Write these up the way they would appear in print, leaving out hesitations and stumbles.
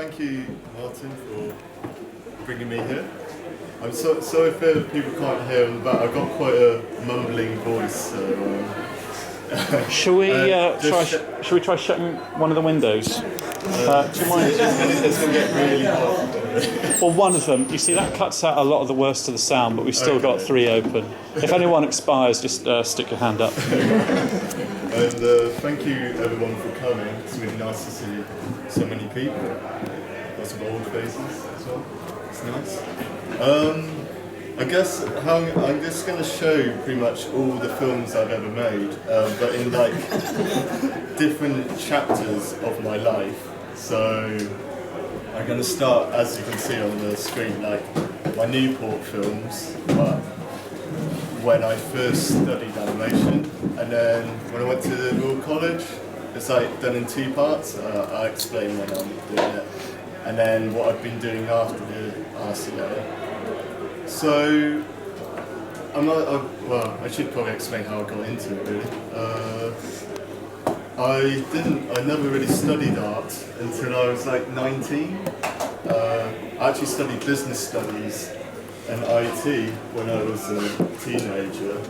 thank you, Martin, for bringing me here. I'm sorry if people can't hear me, but I've got quite a mumbling voice. Shall we try shutting one of the windows? Do you mind? It's going to get really hot. Well, one of them. You see, that cuts out a lot of the worst of the sound, but we've still got three open. If anyone expires, just stick your hand up. And thank you, everyone, for coming. It's really nice to see so many people. Lots of old faces as well. It's nice. I guess I'm just going to show pretty much all the films I've ever made, but in like different chapters of my life. So I'm going to start, as you can see on the screen, like my Newport films, but when I first studied animation, and then when I went to the Royal College, it's like done in two parts. I explain when I'm doing it, and then what I've been doing after the RCA. So, I should probably explain how I got into it really. I never really studied art until I was like 19. I actually studied business studies and IT when I was a teenager.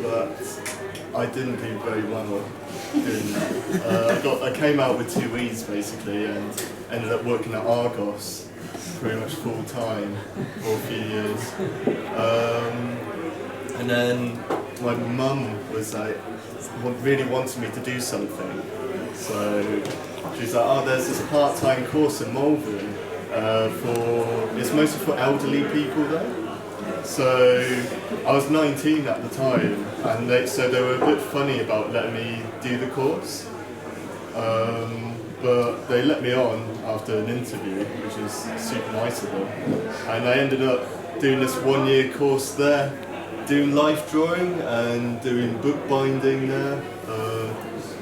But I didn't do very well doing that. I came out with 2 E's basically and ended up working at Argos pretty much full time for a few years. And then my mum was like, really wanted me to do something. So she's like, oh, there's this part-time course in Malvern it's mostly for elderly people though. So I was 19 at the time, and they were a bit funny about letting me do the course. But they let me on after an interview, which was super nice of them. And I ended up doing this 1-year course there, doing life drawing and doing bookbinding there.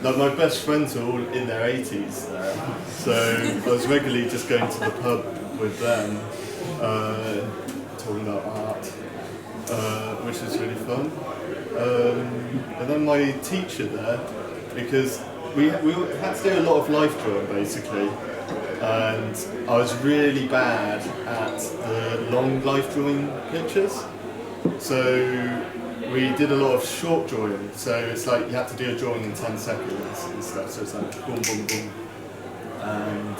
Like my best friends are all in their 80s there, so I was regularly just going to the pub with them, talking about art, which was really fun. And then my teacher there, because we had to do a lot of life drawing basically, and I was really bad at the long life drawing pictures. So we did a lot of short drawing, so it's like you have to do a drawing in 10 seconds and stuff, so it's like boom, boom, boom. And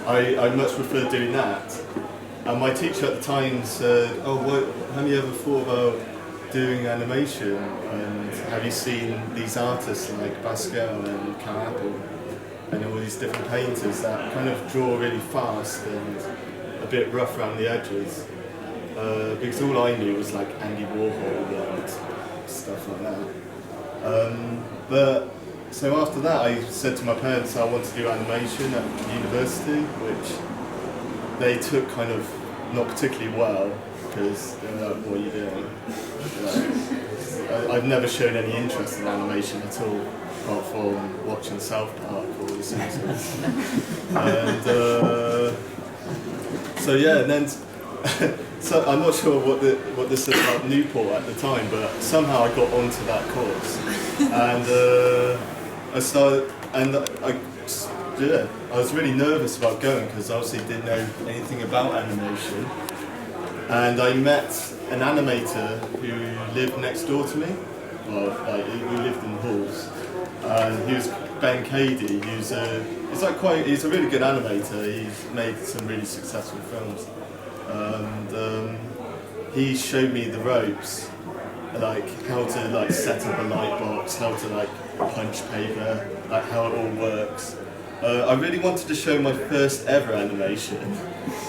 I much prefer doing that. And my teacher at the time said, oh, have you ever thought about doing animation, and have you seen these artists like Pascal and Carapel and all these different painters that kind of draw really fast and a bit rough around the edges? Because all I knew was like Andy Warhol and stuff like that. So after that I said to my parents I wanted to do animation at university, which they took kind of not particularly well, because they were like, what are you doing? I've never shown any interest in animation at all, apart from watching South Park or The Simpsons. And so yeah, and then so I'm not sure what this said about Newport at the time, but somehow I got onto that course, and I started, and I was really nervous about going because I obviously didn't know anything about animation. And I met an animator who lived next door to me, who lived in Halls. And he was Ben Cady. He's a really good animator. He's made some really successful films. And he showed me the ropes, like how to like set up a light box, how to like punch paper, like how it all works. I really wanted to show my first ever animation,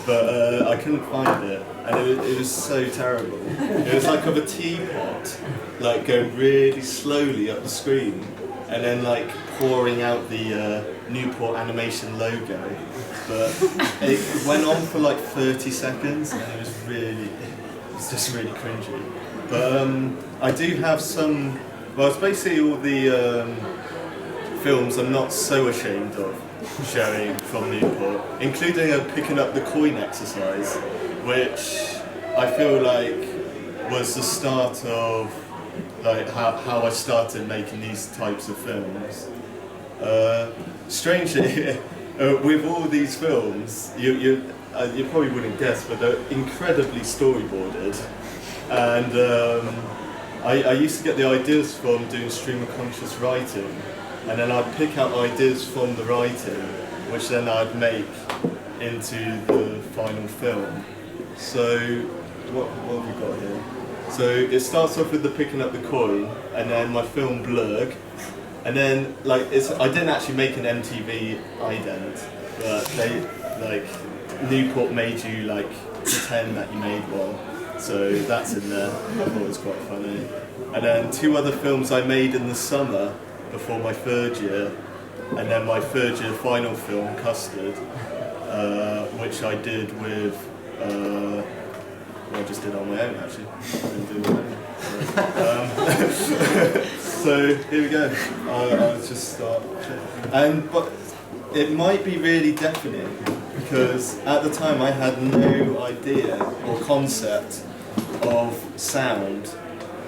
but I couldn't find it, and it was so terrible. It was like of a teapot, like going really slowly up the screen, and then like pouring out the Newport animation logo. But it went on for like 30 seconds, and it was just really cringy. But I do have some. Well, it's basically all the films I'm not so ashamed of showing from Newport, including picking up the coin exercise, which I feel like was the start of like how I started making these types of films. Strangely, with all these films, you probably wouldn't guess, but they're incredibly storyboarded. And I used to get the ideas from doing stream of conscious writing, and then I'd pick out ideas from the writing, which then I'd make into the final film. So, what have we got here? So it starts off with the picking up the coin, and then my film blurg, and then like I didn't actually make an MTV ident, but Newport made you like pretend that you made one. So that's in there. I thought it was quite funny. And then 2 other films I made in the summer before my 3rd year, and then my 3rd year final film, Custard, which I did with. I just did on my own actually. I didn't do it. So here we go. I'll just start. But it might be really deafening because at the time I had no idea or concept of sound,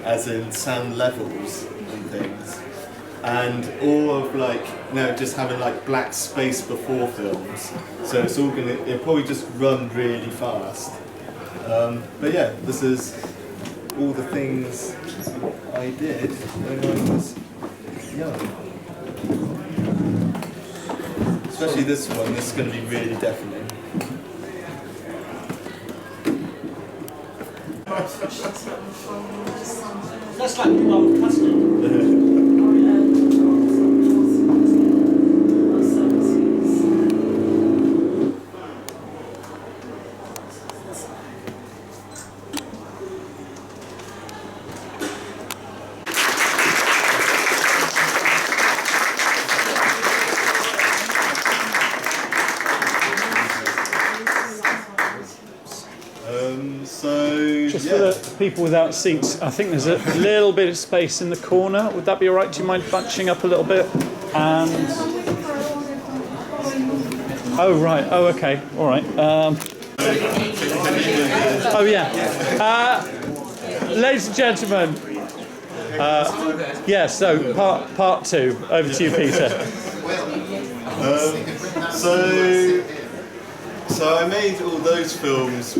as in sound levels and things, and all of just having like black space before films. So it's all it'll probably just run really fast. But yeah, this is all the things I did when I was young. Especially this one, this is going to be really deafening. That's like custard. Just for the people without seats, I think there's a little bit of space in the corner. Would that be all right? Do you mind bunching up a little bit? And oh right, oh okay, all right. Oh yeah. Ladies and gentlemen, yeah. So part 2. Over to you, Peter. So I made all those films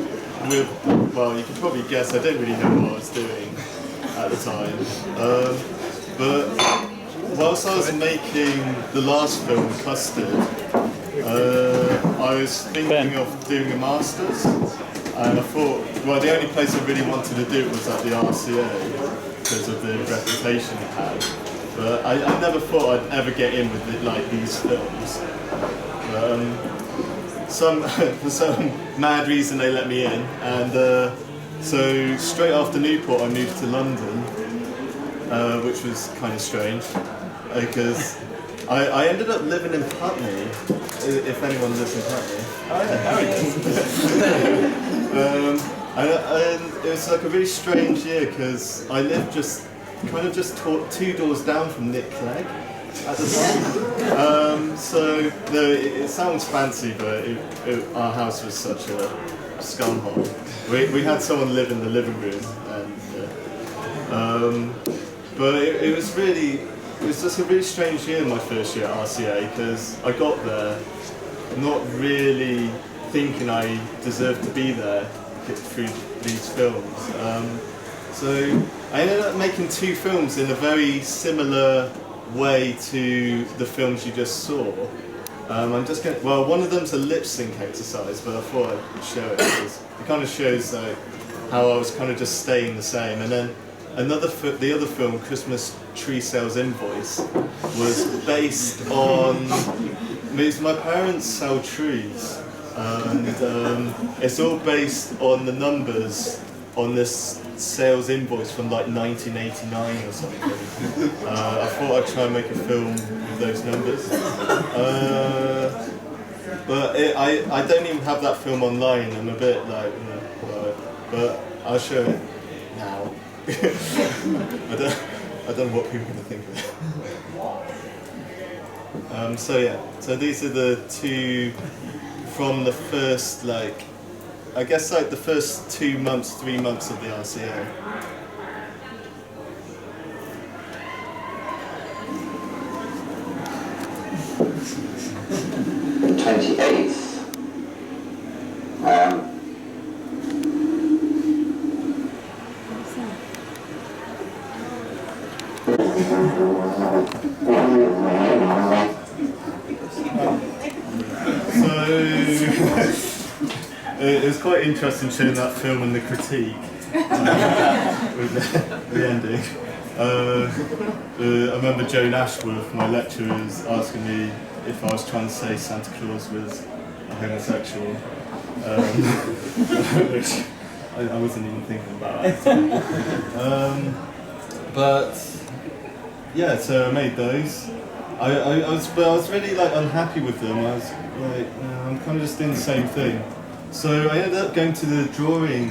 with, well, you can probably guess I didn't really know what I was doing at the time. But whilst I was making the last film, Custard, I was thinking of doing a master's, and I thought, well, the only place I really wanted to do it was at the RCA because of the reputation it had. But I never thought I'd ever get in with these films. For some mad reason they let me in, and so straight after Newport I moved to London, which was kind of strange because I ended up living in Putney, if anyone lives in Putney. And it was like a really strange year because I lived just 2 doors down from Nick Clegg at the time. So it sounds fancy, but our house was such a scumhole. We had someone live in the living room, and but it was just a really strange year, my first year at RCA, because I got there not really thinking I deserved to be there through these films. So I ended up making 2 films in a very similar way to the films you just saw. One of them's a lip sync exercise, but I thought I'd show it because it kind of shows how I was kind of just staying the same. And then the other film, Christmas Tree Sales Invoice, was based on, because my parents sell trees, and it's all based on the numbers on this sales invoice from like 1989 or something. I thought I'd try and make a film with those numbers. But I don't even have that film online. I'm a bit like, but I'll show it now. I don't know what people are going to think of it. So these are the 2 from the first, I guess the first 2 months, 3 months of the RCA. 28th. It was quite interesting showing that film and the critique with the ending. I remember Joan Ashworth, my lecturer, was asking me if I was trying to say Santa Claus was a homosexual, which I wasn't even thinking about at the time. But yeah, so I made those. I was really like unhappy with them. I was like, I'm kind of just doing the same thing. So I ended up going to the drawing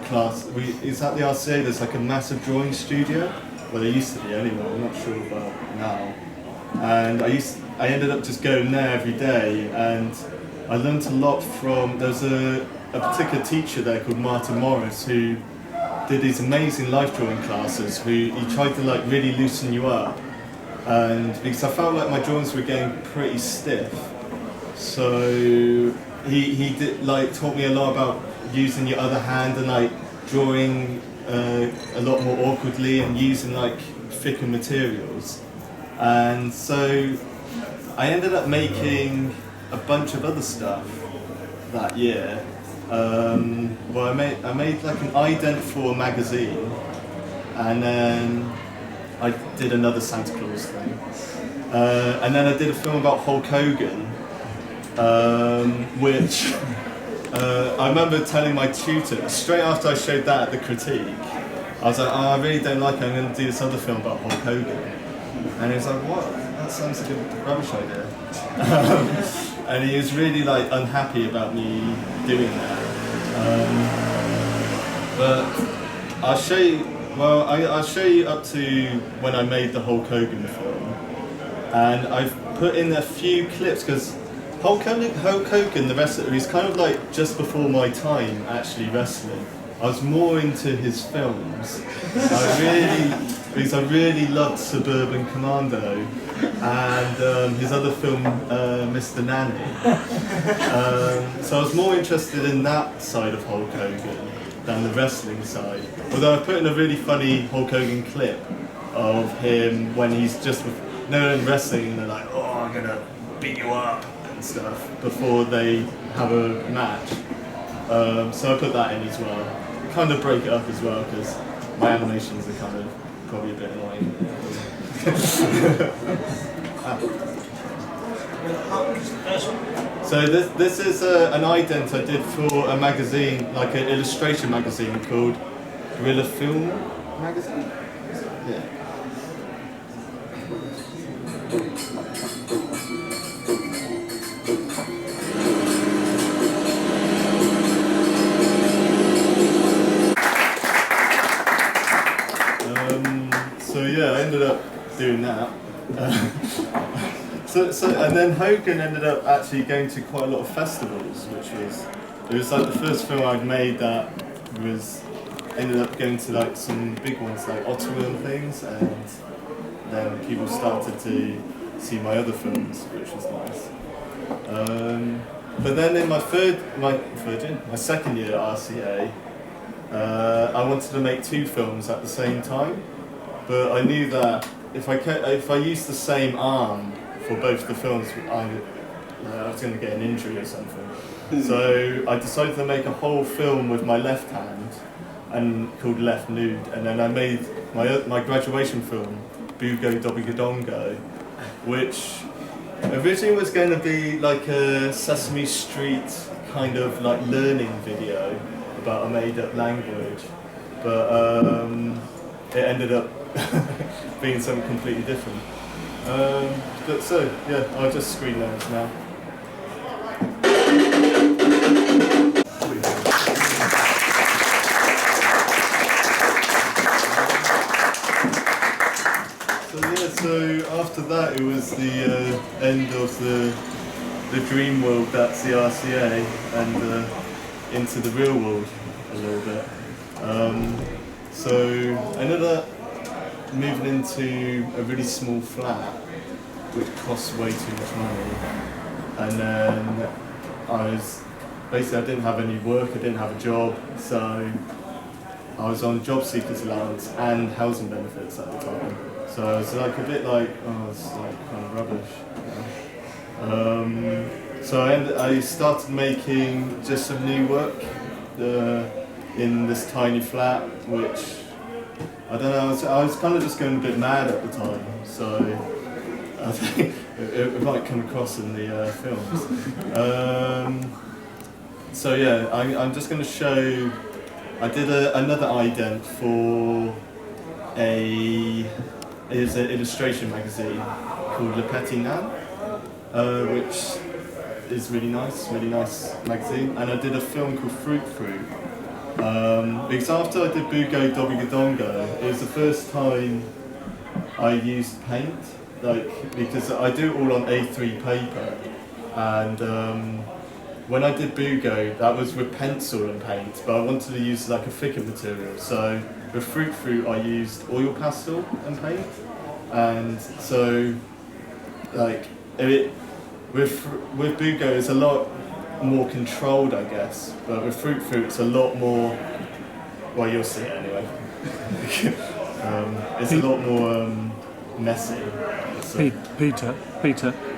class. It's at the RCA. There's like a massive drawing studio. Well, there used to be anyway. I'm not sure about now. And I ended up just going there every day, and I learnt a lot from. There's a particular teacher there called Martin Morris who did these amazing life drawing classes. He tried to like really loosen you up. And because I felt like my drawings were getting pretty stiff, so he did like taught me a lot about using your other hand and like drawing a lot more awkwardly and using like thicker materials. And so I ended up making a bunch of other stuff that year. Well, I made like an ident for a magazine, and then I did another Santa Claus thing, and then I did a film about Hulk Hogan, which I remember telling my tutor straight after I showed that at the critique. I was like, I really don't like it, I'm going to do this other film about Hulk Hogan. And he was like, what? That sounds like a rubbish idea. And he was really like unhappy about me doing that. But I'll show you. Well, I'll show you up to when I made the Hulk Hogan film, and I've put in a few clips because Hulk Hogan, the wrestler, he's kind of like just before my time actually wrestling. I was more into his films. Because I really loved Suburban Commando and his other film, Mr. Nanny. So I was more interested in that side of Hulk Hogan than the wrestling side. Although I put in a really funny Hulk Hogan clip of him when he's just wrestling and they're like, oh, I'm gonna beat you up and stuff before they have a match. So I put that in as well. Kind of break it up as well because my animations are kind of probably a bit annoying. So this is an ident I did for a magazine, like an illustration magazine called Gorilla Film Magazine. Yeah. So yeah, I ended up doing that. So and then Hogan ended up actually going to quite a lot of festivals, it was like the first film I'd made that ended up going to like some big ones like Ottawa and things, and then people started to see my other films, which was nice. But then in my second year at RCA, I wanted to make two films at the same time, but I knew that if I used the same arm for both the films, I was going to get an injury or something. So I decided to make a whole film with my left hand, and called Left Nude, and then I made my graduation film, Bugo Dobigadongo, which originally was going to be like a Sesame Street kind of like learning video about a made-up language, but it ended up being something completely different. But so, yeah, I'll just screen those now. So after that, it was the end of the dream world, that's the RCA, and into the real world a little bit. So I ended up moving into a really small flat, which costs way too much money. and then I didn't have any work, I didn't have a job, so I was on job seekers allowance and housing benefits at the time. So I was like a bit like, oh, it's like kind of rubbish. So I started making just some new work in this tiny flat, which I don't know. I was kind of just going a bit mad at the time, so I think it might come across in the films. So yeah, I'm just going to show. I did another ident for is an illustration magazine called Le Petit Nain, which is really nice magazine. And I did a film called Fruit Fruit. Because after I did Bugo Dobigadongo, it was the first time I used paint, because I do it all on A3 paper, and when I did Bugo, that was with pencil and paint, but I wanted to use like a thicker material. So with Fruit Fruit, I used oil pastel and paint, and so with Bugo, it's a lot more controlled, I guess, but with Fruit Fruit, it's a lot more. Well, you'll see it anyway. It's a lot more messy. So. Peter,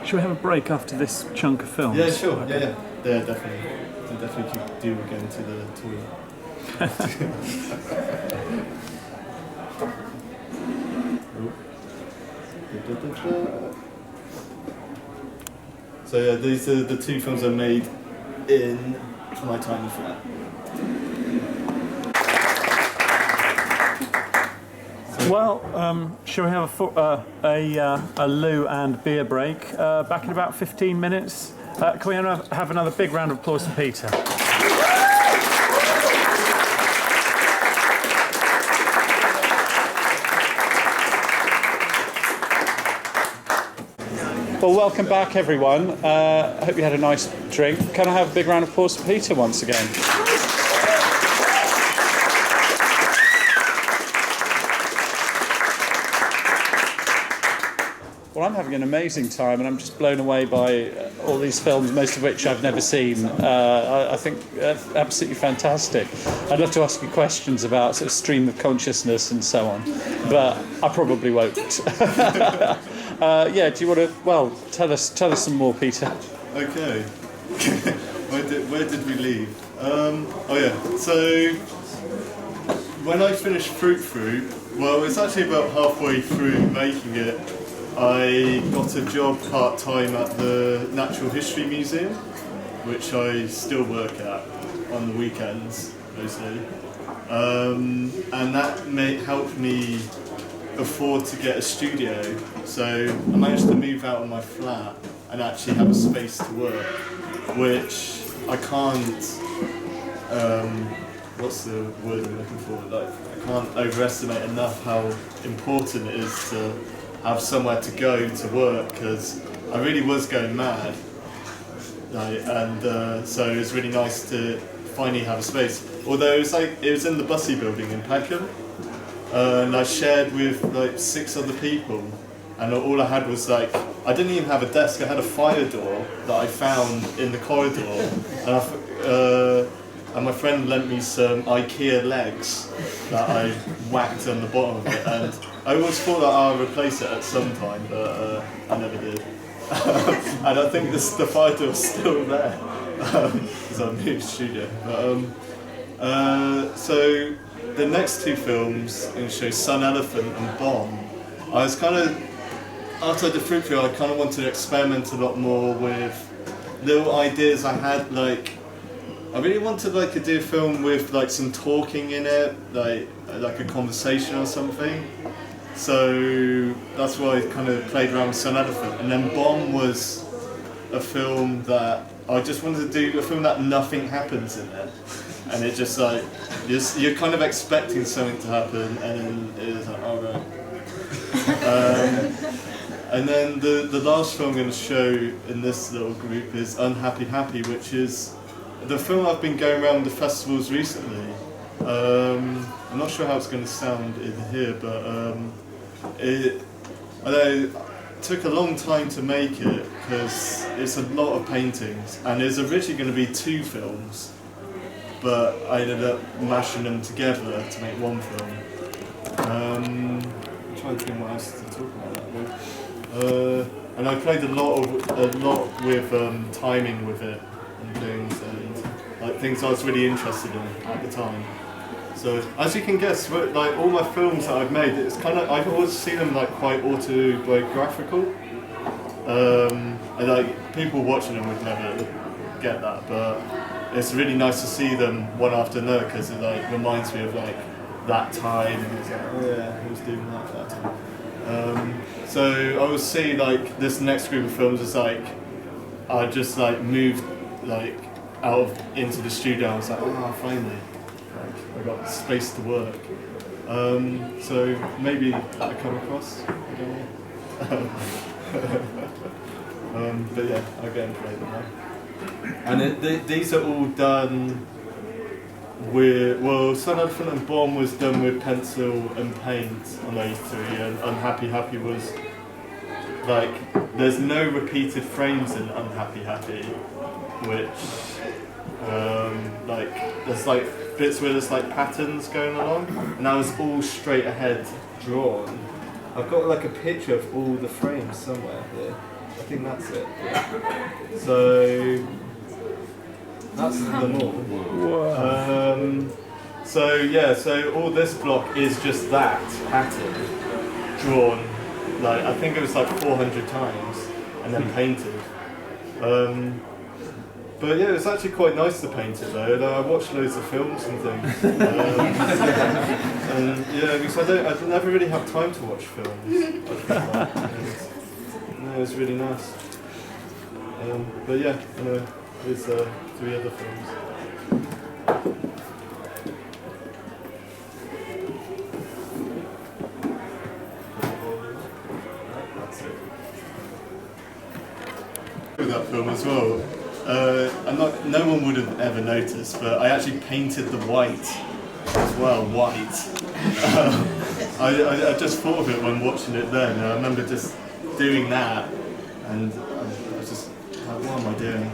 should we have a break after this chunk of film? Yeah, sure. Okay. Yeah, definitely. I definitely could do again to the toilet. So yeah, these are the two films I made in my tiny flat. Well, shall we have a loo and beer break? Back in about 15 minutes. Can we have another big round of applause for Peter? Well, welcome back, everyone. I hope you had a nice drink. Can I have a big round of applause for Peter once again? Well, I'm having an amazing time, and I'm just blown away by all these films, most of which I've never seen. I think absolutely fantastic. I'd love to ask you questions about sort of stream of consciousness and so on, but I probably won't. Yeah, do you want to? Tell us some more, Peter. Okay. Where did we leave? Oh yeah. So when I finished Fruit Fruit, well, it's actually about halfway through making it. I got a job part-time at the Natural History Museum, which I still work at on the weekends, mostly. And that helped me afford to get a studio. So I managed to move out of my flat and actually have a space to work, which I can't, what's the word I'm looking for? I can't overestimate enough how important it is to have somewhere to go to work, because I really was going mad, so it was really nice to finally have a space. Although it was in the Bussy building in Peckham, and I shared with 6 other people, and all I had was I didn't even have a desk. I had a fire door that I found in the corridor, and my friend lent me some IKEA legs that I whacked on the bottom of it, and I always thought that I'll replace it at some time, but I never did. And I think the fire door is still there, so I moved studio. But, so the next 2 films, I'm going to show Sun Elephant and Bomb. I was kind of, after I did Fruit Fruit, I kind of wanted to experiment a lot more with little ideas I had, I really wanted to do a film with some talking in it, like a conversation or something. So that's why I kind of played around with Sun Elephant. And then Bomb was a film that I just wanted to do, a film that nothing happens in it. And it just you're kind of expecting something to happen, and then it's oh right. And then the last film I'm going to show in this little group is Unhappy Happy, which is the film I've been going around the festivals recently. I'm not sure how it's going to sound in here, but took a long time to make it because it's a lot of paintings, and there's originally going to be 2 films, but I ended up mashing them together to make 1 film. I'm trying to think what else to talk about that with. And I played a lot with timing with it and things, and like things I was really interested in at the time. So as you can guess, like all my films that I've made, it's kind of, I've always seen them like quite autobiographical. And like people watching them would never get that, but it's really nice to see them one after another because it like reminds me of like that time. And it's like, oh yeah, I was doing that time. So I would see like this next group of films is like I just like moved like into the studio. I was like, oh, finally. I got space to work. So maybe that come across, I don't know. But yeah, I'll get into it now. And these are all done with, well, Sun Elephant and Bomb was done with pencil and paint on A3, and Unhappy Happy was like, there's no repeated frames in Unhappy Happy, which like, there's like bits where there's like patterns going along, and that was all straight ahead drawn. I've got like a picture of all the frames somewhere here. I think that's it. Yeah. So that's them all. So yeah, so all this block is just that pattern drawn. Like I think it was like 400 times and then painted. But yeah, it's actually quite nice to paint it though. I watch loads of films and things. And yeah, because I never really have time to watch films. No, it's really nice. But yeah, there's 3 other films. With that film as well. No one would have ever noticed, but I actually painted the white as well, white. I just thought of it when watching it then. I remember just doing that, and I was just like, what am I doing?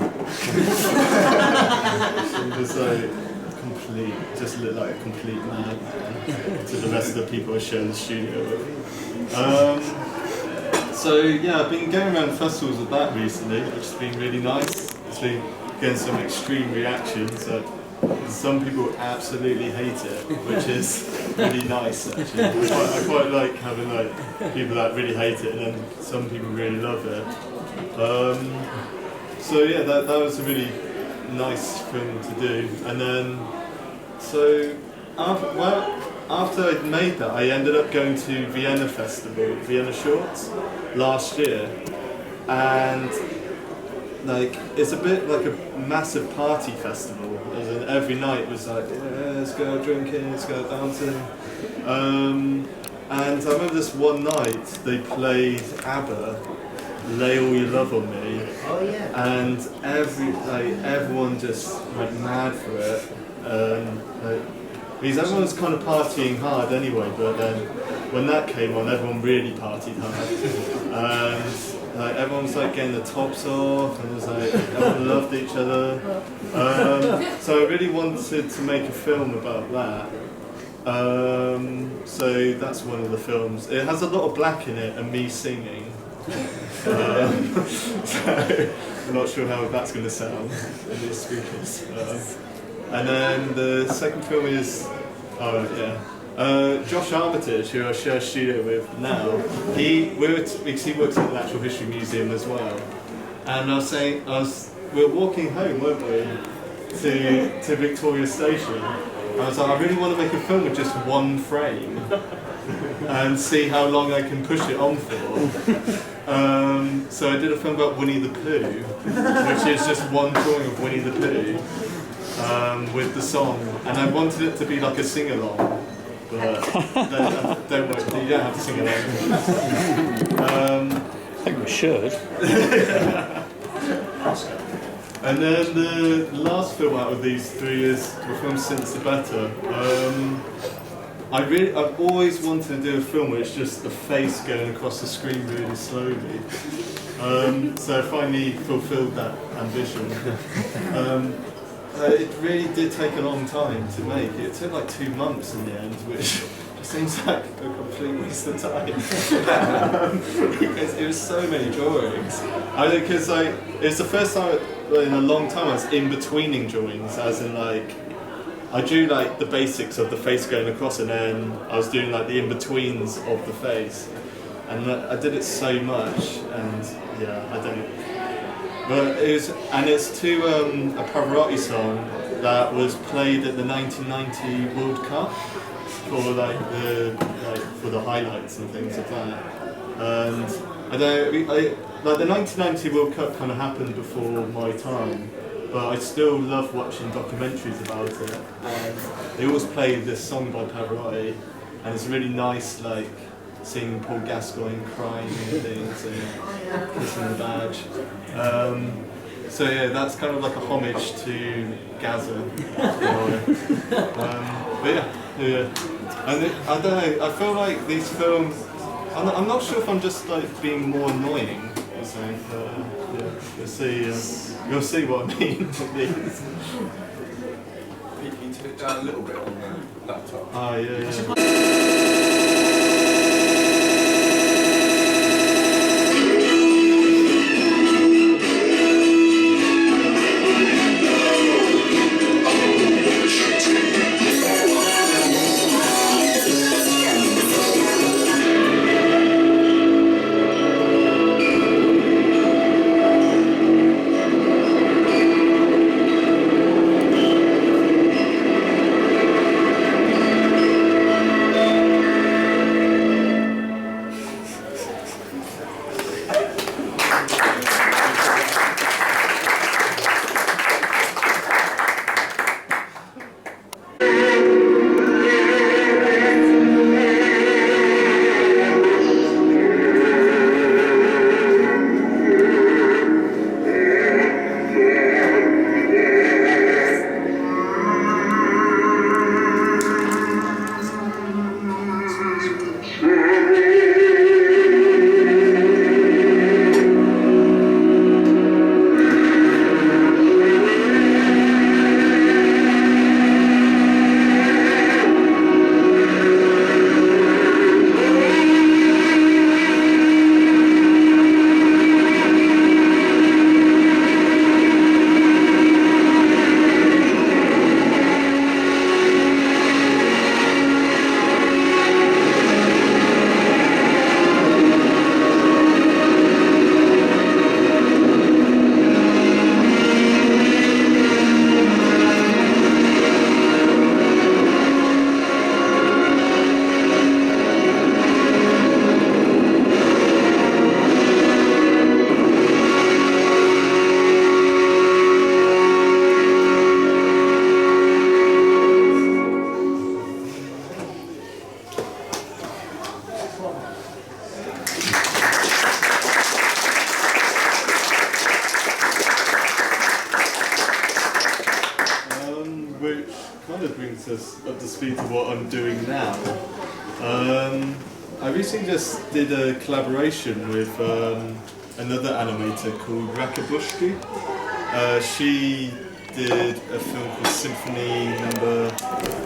It was like just looked like a complete man to the rest of the people I shared the studio with. So yeah, I've been going around festivals with that recently, which has been really nice. It's been getting some extreme reactions. Some people absolutely hate it, which is really nice actually. I quite like having like people that really hate it and then some people really love it. So yeah, that was a really nice thing to do. And then, so after I'd made that, I ended up going to Vienna Festival, Vienna Shorts, last year, and like it's a bit like a massive party festival. As in every night was like, yeah, let's go drinking, let's go dancing. And I remember this one night they played ABBA, Lay All Your Love on Me. Oh yeah. And everyone just went mad for it. Because everyone's kind of partying hard anyway, but then when that came on, everyone really partied hard. And everyone was like getting the tops off, and it was like everyone loved each other. So I really wanted to make a film about that. So that's one of the films. It has a lot of black in it and me singing. So I'm not sure how that's going to sound in these speakers. And then the second film is, Josh Armitage, who I share a studio with now. He works at the Natural History Museum as well. And we were walking home, weren't we, to Victoria Station. I was like, I really want to make a film with just one frame and see how long I can push it on for. So I did a film about Winnie the Pooh, which is just one drawing of Winnie the Pooh. With the song, and I wanted it to be like a sing-along, but don't worry, you don't have to sing along. I think we should. And then the last film out of these 3 is the film Since the Better. I've always wanted to do a film where it's just a face going across the screen really slowly. So I finally fulfilled that ambition. It really did take a long time to make. It took like 2 months in the end, which seems like a complete waste of time. Because it was so many drawings. Because it's the first time in a long time I was in betweening drawings, as in like I drew like the basics of the face going across, and then I was doing like the in-betweens of the face, and I did it so much, and yeah, I don't. But it's to a Pavarotti song that was played at the 1990 World Cup for for the highlights and things like that. And like the 1990 World Cup kind of happened before my time, but I still love watching documentaries about it. And they always play this song by Pavarotti, and it's really nice, like seeing Paul Gascoigne crying and things and kissing the badge. So yeah, that's kind of like a homage to Gaza. But yeah. And I don't know, I feel like these films, I'm not sure if I'm just like being more annoying or something, but yeah, you'll see what I mean with these. You turn it down a little bit on the laptop. Ah, yeah. Which kind of brings us up to speed to what I'm doing now. I recently just did a collaboration with another animator called Rakabushki. She did a film called Symphony Number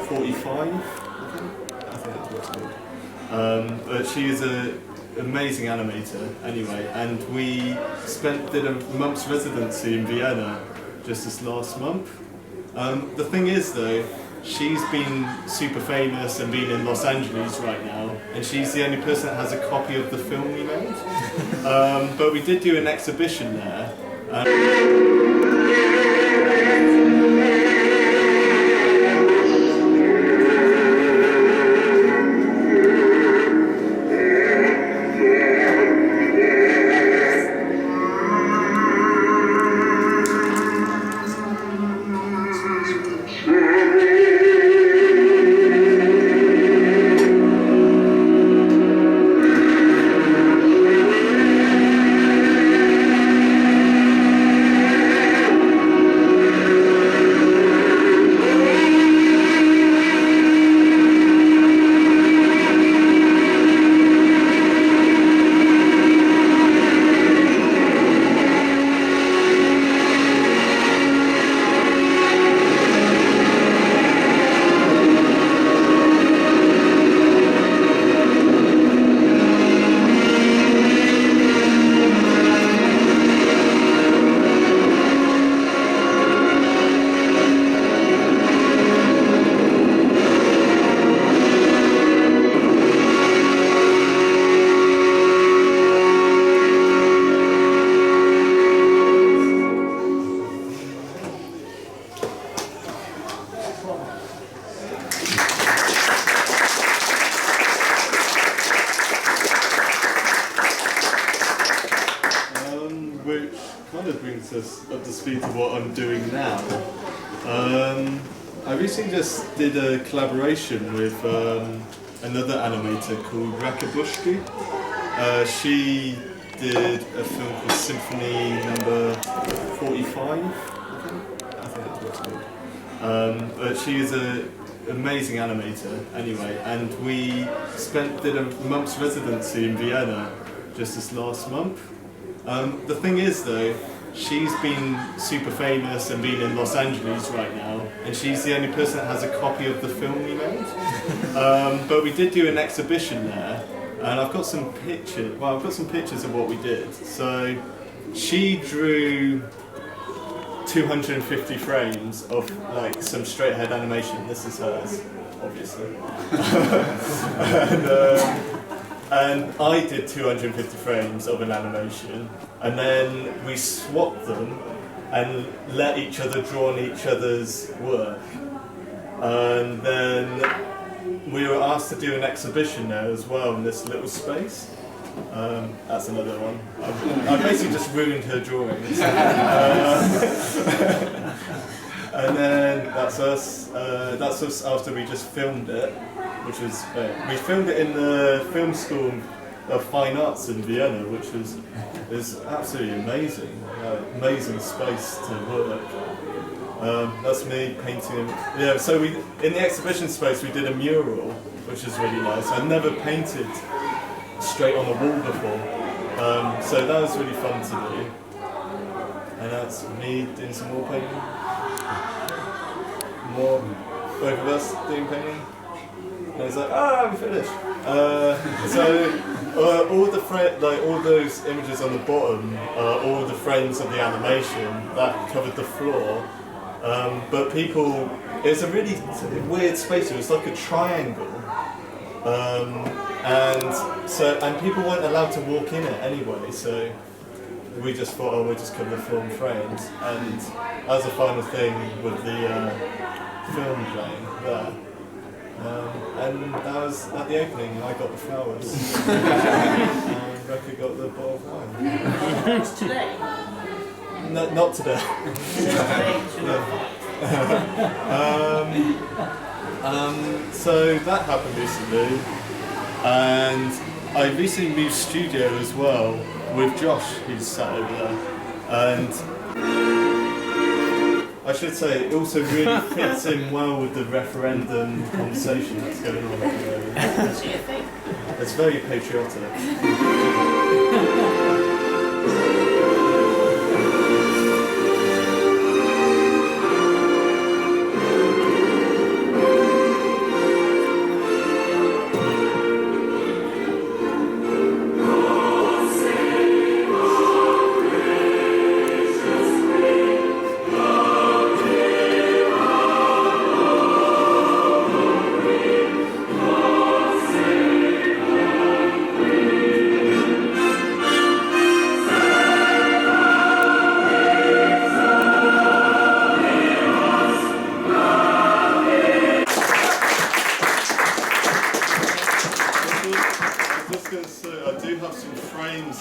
45, I think that's what it's called. But she is an amazing animator anyway, and we did a month's residency in Vienna just this last month. The thing is though, she's been super famous and been in Los Angeles right now, and she's the only person that has a copy of the film we made. But we did do an exhibition there. which kind of brings us up to speed to what I'm doing now. I recently just did a collaboration with another animator called Rakabushki. She did a film called Symphony Number 45, I think that's what it's called. But she is an amazing animator anyway, and we did a month's residency in Vienna just this last month. The thing is though, she's been super famous and been in Los Angeles right now, and she's the only person that has a copy of the film we made. But we did do an exhibition there, and I've got some pictures. Well, I've got some pictures of what we did. So she drew 250 frames of like some straight ahead animation. This is hers, obviously. And I did 250 frames of an animation, and then we swapped them and let each other draw on each other's work. And then we were asked to do an exhibition there as well in this little space. That's another one. I basically just ruined her drawings. And then that's us after we just filmed it, which was we filmed it in the film school of fine arts in Vienna, which is absolutely amazing, amazing space to work. That's me painting. Yeah, so we in the exhibition space we did a mural, which is really nice. I've never painted straight on the wall before, so that was really fun to do. And that's me doing some more painting. More, both of us doing painting. And it's like, I'm finished. All those images on the bottom are all the frames of the animation that covered the floor. But it's a really weird space. It was like a triangle. And people weren't allowed to walk in it anyway, so we just thought, we'll just cover the floor in frames. And as a final thing with the film playing there. And that was at the opening, I got the flowers. And Rebecca got the bottle of wine. It's today. No, not today. So that happened recently, and I recently moved studio as well with Josh, who's sat over there, and I should say it also really fits in well with the referendum conversation that's going on at the moment. It's very patriotic.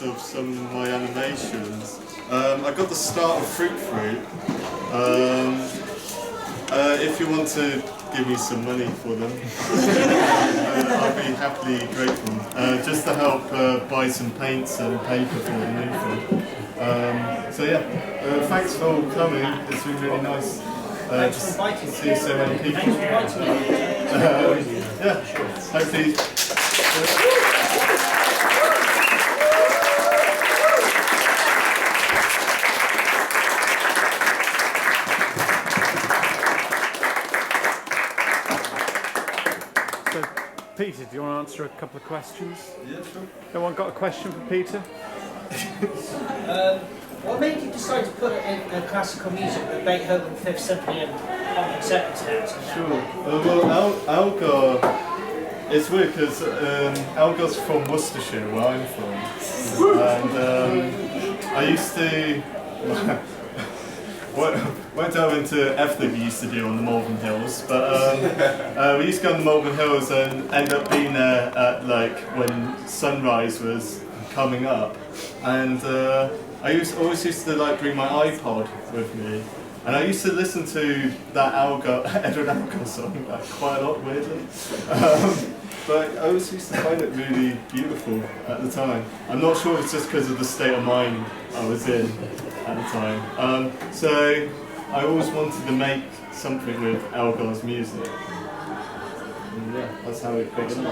Of some of my animations. I got the start of Fruit. If you want to give me some money for them, I'll be happily grateful. Just to help buy some paints and paper for the new film. So yeah, thanks for coming. It's been really nice. Thanks for inviting me. See so many people. Thanks for inviting me. Yeah, hopefully. Peter, do you want to answer a couple of questions? Yeah, sure. No one got a question for Peter? What made you decide to put it in classical music with Beethoven Fifth Symphony and Harmonic Circumstance? Sure. Well, Algar, it's weird because Algar's from Worcestershire, where I'm from, and I used to. Won't delve into everything we used to do on the Malvern Hills, but we used to go on the Malvern Hills and end up being there at like when sunrise was coming up, and always used to like bring my iPod with me, and I used to listen to that Edward Elgar song like quite a lot, weirdly. But I always used to find it really beautiful at the time. I'm not sure if it's just because of the state of mind I was in at the time. So I always wanted to make something with Elgar's music. And yeah, that's how it began.